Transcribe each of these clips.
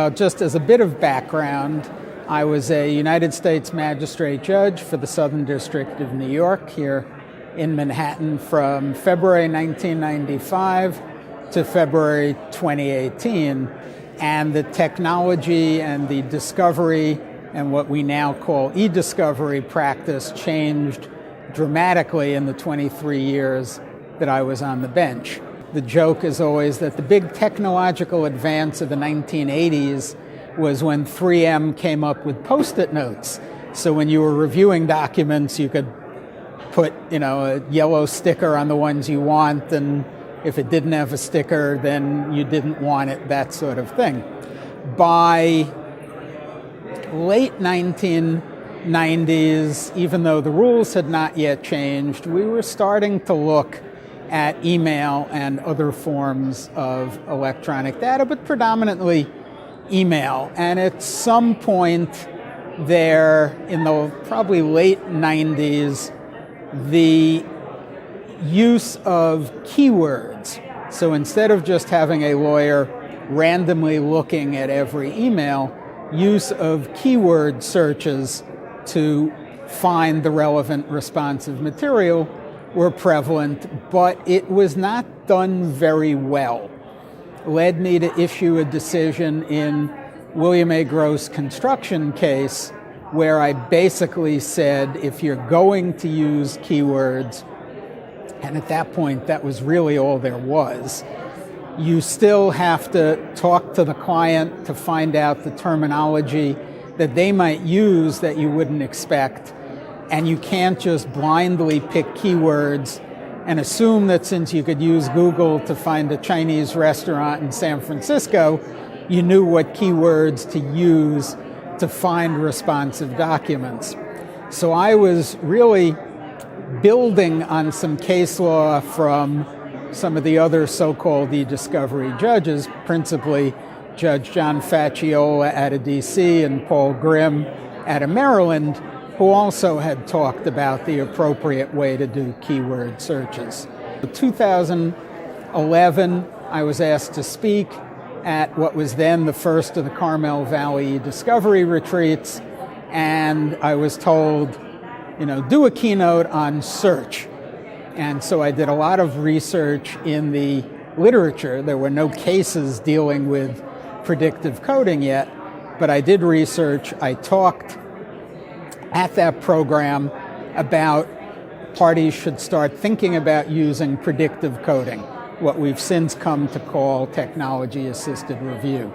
Well, just as a bit of background, I was a United States Magistrate Judge for the Southern District of New York here in Manhattan from February 1995 to February 2018. And the technology and the discovery and what we now call e-discovery practice changed dramatically in the 23 years that I was on the bench. The joke is always that the big technological advance of the 1980s was when 3M came up with Post-it notes. So when you were reviewing documents, you could put, a yellow sticker on the ones you want, and if it didn't have a sticker, then you didn't want it, that sort of thing. By late 1990s, even though the rules had not yet changed, we were starting to look at email and other forms of electronic data, but predominantly email. And at some point there, in the probably late 90s, the use of keywords. So instead of just having a lawyer randomly looking at every email, use of keyword searches to find the relevant responsive material were prevalent, but it was not done very well. Led me to issue a decision in William A. Gross construction case where I basically said, if you're going to use keywords, and at that point that was really all there was, you still have to talk to the client to find out the terminology that they might use that you wouldn't expect. And you can't just blindly pick keywords and assume that since you could use Google to find a Chinese restaurant in San Francisco, you knew what keywords to use to find responsive documents. So I was really building on some case law from some of the other so-called e-discovery judges, principally Judge John Facciola out of DC and Paul Grimm out of Maryland, who also had talked about the appropriate way to do keyword searches. In 2011, I was asked to speak at what was then the first of the Carmel Valley Discovery Retreats, and I was told, do a keynote on search. And so I did a lot of research in the literature. There were no cases dealing with predictive coding yet, but I did research. I talked at that program about parties should start thinking about using predictive coding, what we've since come to call technology-assisted review.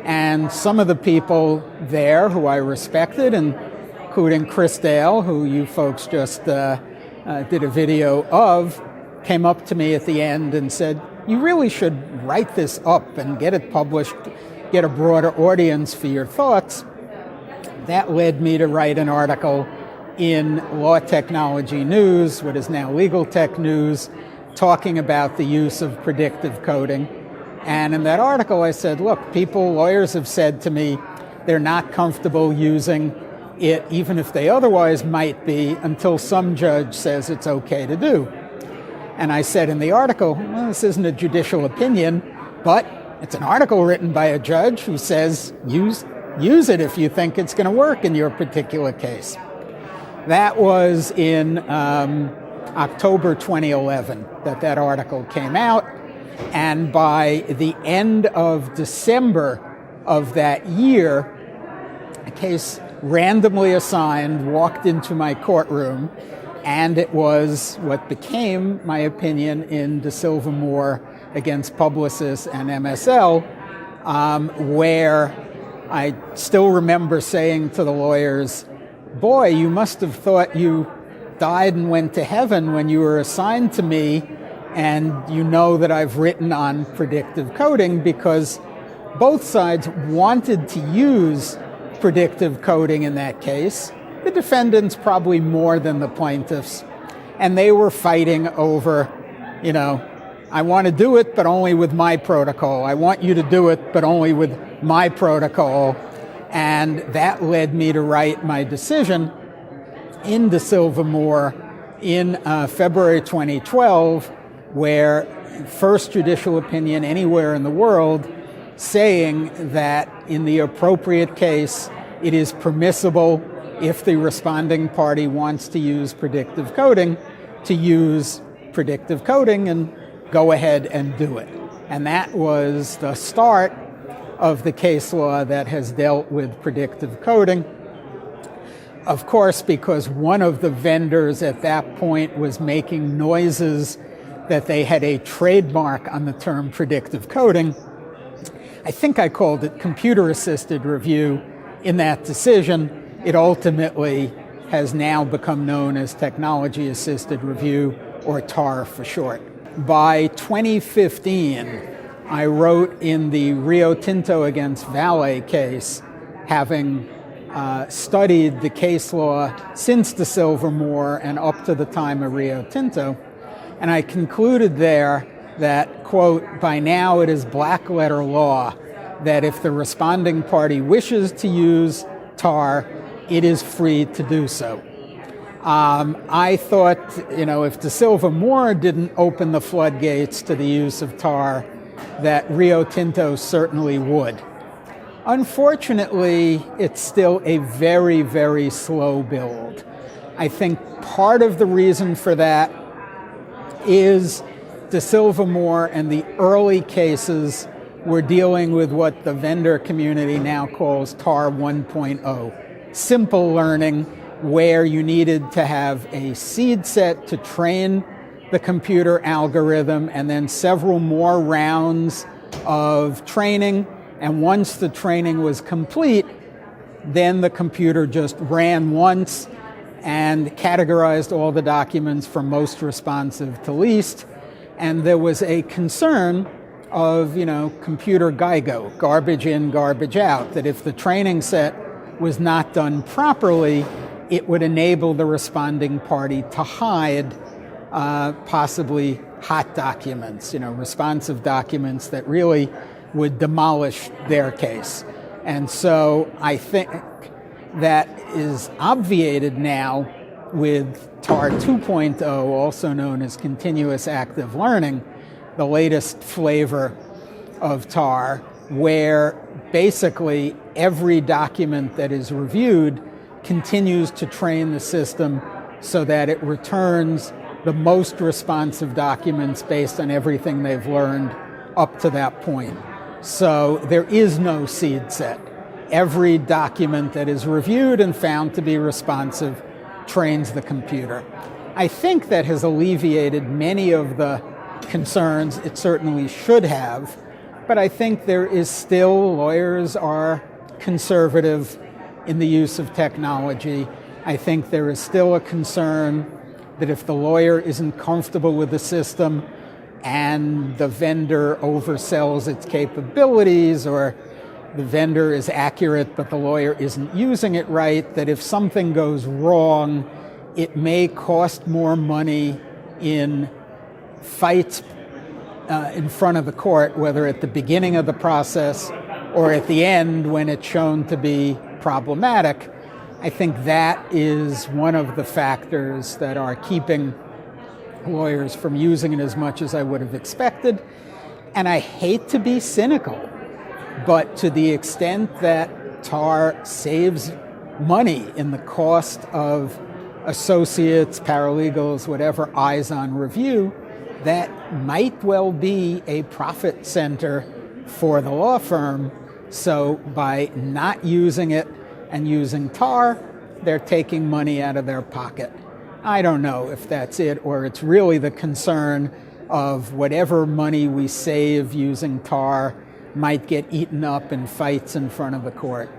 And some of the people there who I respected, including Chris Dale, who you folks just did a video of, came up to me at the end and said, you really should write this up and get it published, get a broader audience for your thoughts. That led me to write an article in Law Technology News, what is now Legaltech News, talking about the use of predictive coding. And in that article I said, look, lawyers have said to me they're not comfortable using it, even if they otherwise might be, until some judge says it's okay to do. And I said in the article, well, this isn't a judicial opinion, but it's an article written by a judge who says use it if you think it's going to work in your particular case. That was in October 2011 that article came out. And by the end of December of that year, a case randomly assigned walked into my courtroom, and it was what became my opinion in De Silva Moore against Publicis and MSL, where I still remember saying to the lawyers, boy, you must have thought you died and went to heaven when you were assigned to me, and you know that I've written on predictive coding, because both sides wanted to use predictive coding in that case. The defendants probably more than the plaintiffs, and they were fighting over, I want to do it, but only with my protocol. I want you to do it, but only with my protocol. And that led me to write my decision in De Silva Moore in February 2012, where first judicial opinion anywhere in the world saying that in the appropriate case, it is permissible, if the responding party wants to use predictive coding, to use predictive coding and go ahead and do it. And that was the start of the case law that has dealt with predictive coding. Of course, because one of the vendors at that point was making noises that they had a trademark on the term predictive coding, I think I called it computer-assisted review in that decision. It ultimately has now become known as technology-assisted review, or TAR for short. By 2015, I wrote in the Rio Tinto against Vale case, having studied the case law since the Silvermore and up to the time of Rio Tinto, and I concluded there that, quote, by now it is black letter law that if the responding party wishes to use TAR, it is free to do so. I thought, if the Silvermore didn't open the floodgates to the use of TAR, that Rio Tinto certainly would. Unfortunately, it's still a very, very slow build. I think part of the reason for that is the Silvermore and the early cases were dealing with what the vendor community now calls TAR 1.0, simple learning, where you needed to have a seed set to train the computer algorithm and then several more rounds of training. And once the training was complete, then the computer just ran once and categorized all the documents from most responsive to least. And there was a concern of, computer GIGO, garbage in, garbage out, that if the training set was not done properly, it would enable the responding party to hide possibly hot documents, responsive documents that really would demolish their case. And so I think that is obviated now with TAR 2.0, also known as continuous active learning, the latest flavor of TAR, where basically every document that is reviewed continues to train the system so that it returns the most responsive documents based on everything they've learned up to that point. So there is no seed set. Every document that is reviewed and found to be responsive trains the computer. I think that has alleviated many of the concerns. It certainly should have, but I think there is still, lawyers are conservative in the use of technology. I think there is still a concern that if the lawyer isn't comfortable with the system and the vendor oversells its capabilities, or the vendor is accurate but the lawyer isn't using it right, that if something goes wrong, it may cost more money in fights in front of the court, whether at the beginning of the process or at the end when it's shown to be problematic. I think that is one of the factors that are keeping lawyers from using it as much as I would have expected. And I hate to be cynical, but to the extent that TAR saves money in the cost of associates, paralegals, whatever, eyes on review, that might well be a profit center for the law firm. So by not using it and using TAR, they're taking money out of their pocket. I don't know if that's it, or it's really the concern of whatever money we save using TAR might get eaten up in fights in front of the court.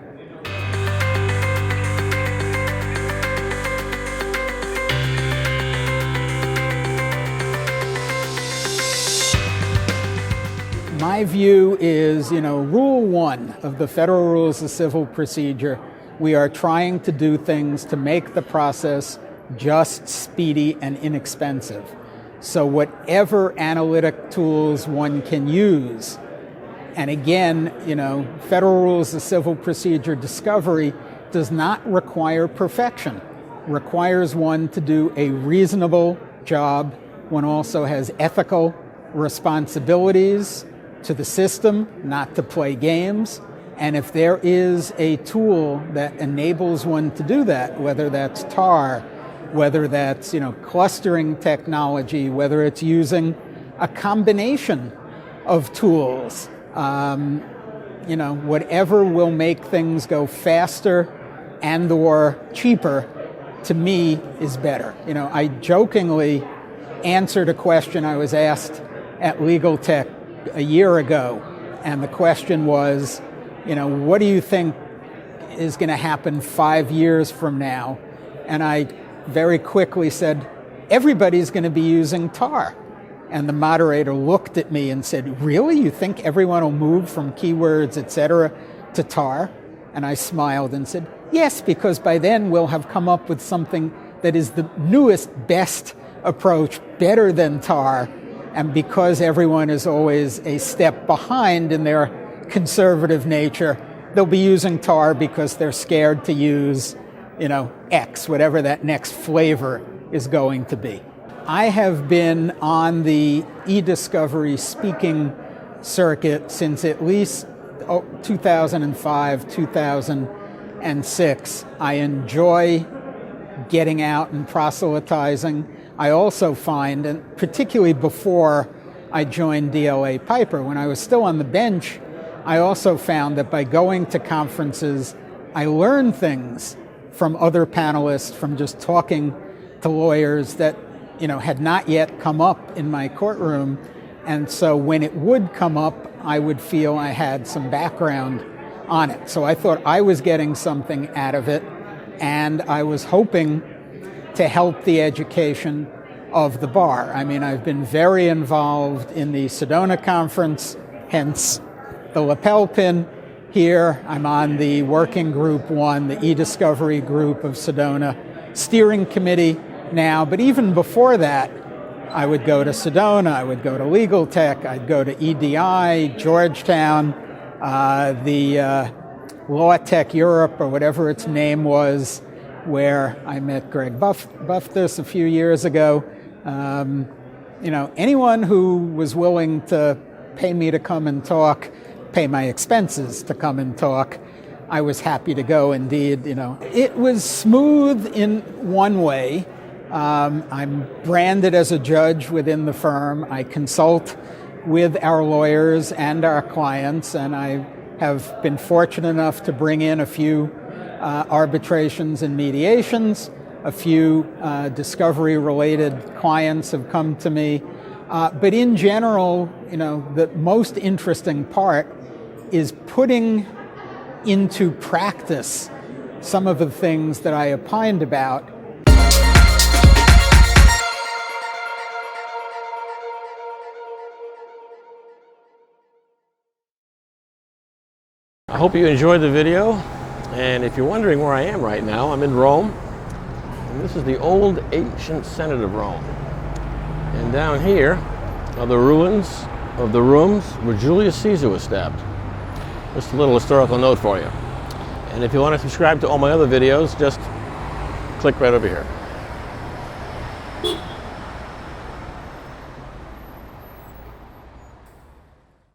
My view is, Rule 1 of the Federal Rules of Civil Procedure, we are trying to do things to make the process just, speedy, and inexpensive. So whatever analytic tools one can use, and again, Federal Rules of Civil Procedure discovery does not require perfection. Requires one to do a reasonable job. One also has ethical responsibilities to the system, not to play games. And if there is a tool that enables one to do that, whether that's TAR, whether that's clustering technology, whether it's using a combination of tools, whatever will make things go faster and or cheaper, to me is better. I jokingly answered a question I was asked at Legaltech a year ago, and the question was, what do you think is going to happen 5 years from now? And I very quickly said, everybody's going to be using TAR. And the moderator looked at me and said, really? You think everyone will move from keywords, etc., to TAR? And I smiled and said, yes, because by then we'll have come up with something that is the newest, best approach, better than TAR. And because everyone is always a step behind in their conservative nature, they'll be using TAR because they're scared to use, X, whatever that next flavor is going to be. I have been on the e-discovery speaking circuit since at least 2005, 2006. I enjoy getting out and proselytizing. I also find, and particularly before I joined DLA Piper, when I was still on the bench, I also found that by going to conferences, I learned things from other panelists, from just talking to lawyers that had not yet come up in my courtroom. And so when it would come up, I would feel I had some background on it. So I thought I was getting something out of it, and I was hoping to help the education of the bar. I mean, I've been very involved in the Sedona conference, hence the lapel pin here. I'm on the working group 1, the e-discovery group of Sedona steering committee now. But even before that, I would go to Sedona, I would go to Legaltech, I'd go to EDI, Georgetown, the Law Tech Europe, or whatever its name was, where I met Greg Buftis a few years ago. Anyone who was willing to pay me to come and talk, pay my expenses to come and talk, I was happy to go indeed. It was smooth in one way. I'm branded as a judge within the firm. I consult with our lawyers and our clients, and I have been fortunate enough to bring in a few arbitrations and mediations. A few discovery-related clients have come to me. But in general, the most interesting part is putting into practice some of the things that I opined about. I hope you enjoyed the video, and if you're wondering where I am right now, I'm in Rome, and this is the old ancient Senate of Rome. And down here are the ruins of the rooms where Julius Caesar was stabbed. Just a little historical note for you. And if you want to subscribe to all my other videos, just click right over here.